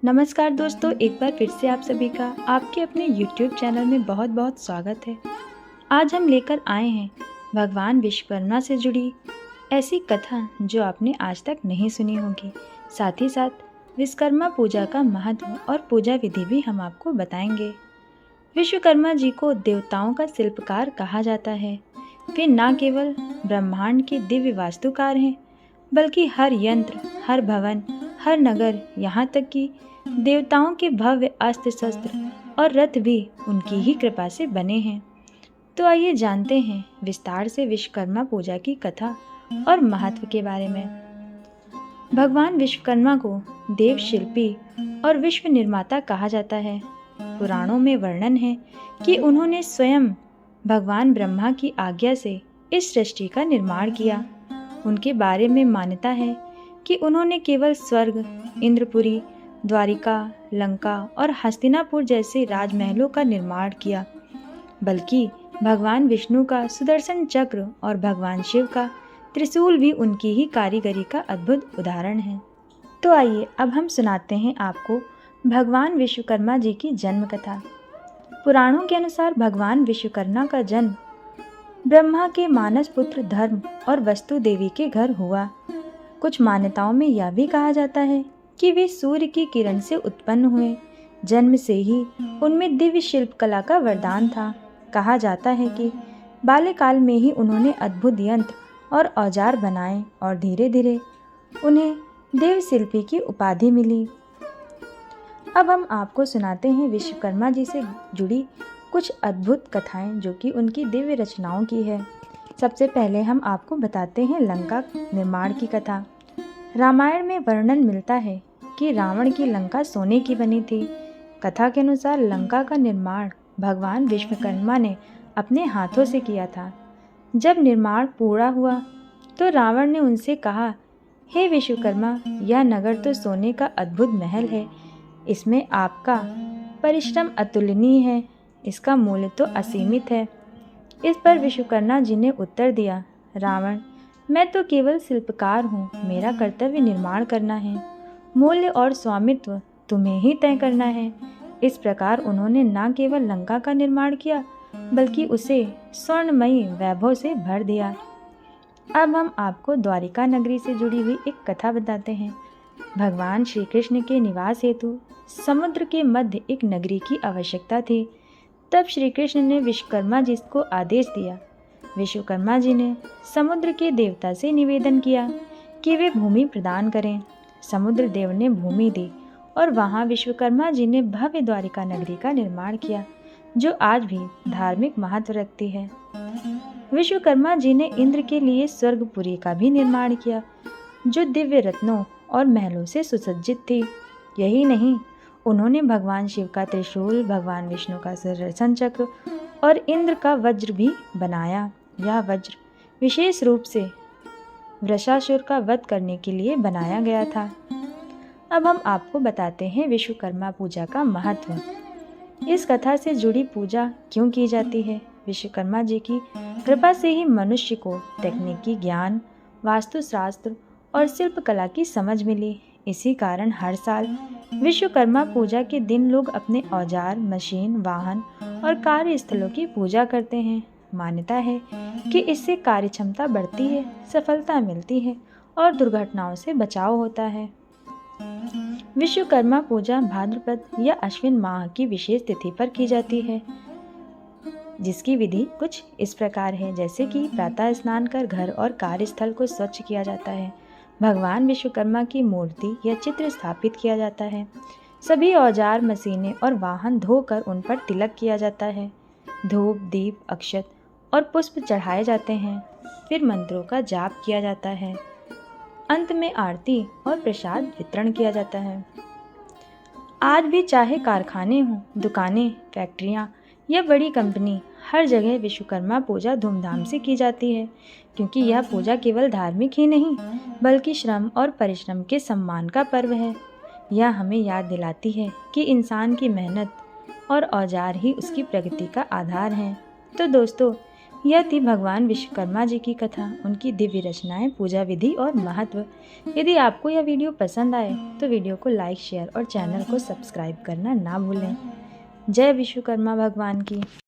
नमस्कार दोस्तों, एक बार फिर से आप सभी का आपके अपने YouTube चैनल में बहुत बहुत स्वागत है। आज हम लेकर आए हैं भगवान विश्वकर्मा से जुड़ी ऐसी कथा जो आपने आज तक नहीं सुनी होगी। साथ ही साथ विश्वकर्मा पूजा का महत्व और पूजा विधि भी हम आपको बताएंगे। विश्वकर्मा जी को देवताओं का शिल्पकार कहा जाता है। वे न केवल ब्रह्मांड के दिव्य वास्तुकार हैं, बल्कि हर यंत्र, हर भवन, हर नगर, यहाँ तक कि देवताओं के भव्य अस्त्र शस्त्र और रथ भी उनकी ही कृपा से बने हैं। तो आइए जानते हैं विस्तार से विश्वकर्मा पूजा की कथा और महत्व के बारे में। भगवान विश्वकर्मा को देव शिल्पी और विश्व निर्माता कहा जाता है। पुराणों में वर्णन है कि उन्होंने स्वयं भगवान ब्रह्मा की आज्ञा से इस सृष्टि का निर्माण किया। उनके बारे में मान्यता है कि उन्होंने केवल स्वर्ग, इंद्रपुरी, द्वारिका, लंका और हस्तिनापुर जैसे राजमहलों का निर्माण किया, बल्कि भगवान विष्णु का सुदर्शन चक्र और भगवान शिव का त्रिशूल भी उनकी ही कारीगरी का अद्भुत उदाहरण है। तो आइए अब हम सुनाते हैं आपको भगवान विश्वकर्मा जी की जन्म कथा। पुराणों के अनुसार भगवान विश्वकर्मा का जन्म ब्रह्मा के मानस पुत्र धर्म और वस्तु देवी के घर हुआ। कुछ मान्यताओं में यह भी कहा जाता है कि वे सूर्य की किरण से उत्पन्न हुए। जन्म से ही उनमें दिव्य शिल्प कला का वरदान था। कहा जाता है कि बाल्यकाल में ही उन्होंने अद्भुत यंत्र और औजार बनाए और धीरे धीरे उन्हें देव शिल्पी की उपाधि मिली। अब हम आपको सुनाते हैं विश्वकर्मा जी से जुड़ी कुछ अद्भुत कथाएं जो कि उनकी दिव्य रचनाओं की है। सबसे पहले हम आपको बताते हैं लंका निर्माण की कथा। रामायण में वर्णन मिलता है कि रावण की लंका सोने की बनी थी। कथा के अनुसार लंका का निर्माण भगवान विश्वकर्मा ने अपने हाथों से किया था। जब निर्माण पूरा हुआ तो रावण ने उनसे कहा, हे विश्वकर्मा, यह नगर तो सोने का अद्भुत महल है। इसमें आपका परिश्रम अतुलनीय है। इसका मूल्य तो असीमित है। इस पर विश्वकर्मा जी ने उत्तर दिया, रावण, मैं तो केवल शिल्पकार हूँ। मेरा कर्तव्य निर्माण करना है। मूल्य और स्वामित्व तुम्हें ही तय करना है। इस प्रकार उन्होंने न केवल लंका का निर्माण किया, बल्कि उसे स्वर्णमयी वैभव से भर दिया। अब हम आपको द्वारिका नगरी से जुड़ी हुई एक कथा बताते हैं। भगवान श्री कृष्ण के निवास हेतु समुद्र के मध्य एक नगरी की आवश्यकता थी। तब श्री कृष्ण ने विश्वकर्मा जी को आदेश दिया। विश्वकर्मा जी ने समुद्र के देवता से निवेदन किया कि वे भूमि प्रदान करें। समुद्र देव ने भूमि दी और वहां विश्वकर्मा जी ने भव्य द्वारिका नगरी का निर्माण किया, जो आज भी धार्मिक महत्व रखती है। विश्वकर्मा जी ने इंद्र के लिए स्वर्गपुरी का भी निर्माण किया, जो दिव्य रत्नों और महलों से सुसज्जित थी। यही नहीं, उन्होंने भगवान शिव का त्रिशूल, भगवान विष्णु का सुदर्शन चक्र और इंद्र का वज्र भी बनाया। यह वज्र विशेष रूप से वृषासुर का वध करने के लिए बनाया गया था। अब हम आपको बताते हैं विश्वकर्मा पूजा का महत्व। इस कथा से जुड़ी पूजा क्यों की जाती है? विश्वकर्मा जी की कृपा से ही मनुष्य को तकनीकी ज्ञान, वास्तुशास्त्र और शिल्पकला की समझ मिली। इसी कारण हर साल विश्वकर्मा पूजा के दिन लोग अपने औजार, मशीन, वाहन और कार्यस्थलों की पूजा करते हैं। मान्यता है कि इससे कार्यक्षमता बढ़ती है, सफलता मिलती है और दुर्घटनाओं से बचाव होता है। विश्वकर्मा पूजा भाद्रपद या अश्विन माह की विशेष तिथि पर की जाती है, जिसकी विधि कुछ इस प्रकार है, जैसे कि प्रातः स्नान कर घर और कार्यस्थल को स्वच्छ किया जाता है। भगवान विश्वकर्मा की मूर्ति या चित्र स्थापित किया जाता है। सभी औजार, मशीनें और वाहन धोकर उन पर तिलक किया जाता है। धूप, दीप, अक्षत और पुष्प चढ़ाए जाते हैं। फिर मंत्रों का जाप किया जाता है। अंत में आरती और प्रसाद वितरण किया जाता है। आज भी चाहे कारखाने हों, दुकानें, फैक्ट्रियां या बड़ी कंपनी, हर जगह विश्वकर्मा पूजा धूमधाम से की जाती है, क्योंकि यह पूजा केवल धार्मिक ही नहीं, बल्कि श्रम और परिश्रम के सम्मान का पर्व है। यह हमें याद दिलाती है कि इंसान की मेहनत और औजार ही उसकी प्रगति का आधार हैं। तो दोस्तों, यह थी भगवान विश्वकर्मा जी की कथा, उनकी दिव्य रचनाएं, पूजा विधि और महत्व। यदि आपको यह वीडियो पसंद आए तो वीडियो को लाइक, शेयर और चैनल को सब्सक्राइब करना ना भूलें। जय विश्वकर्मा भगवान की।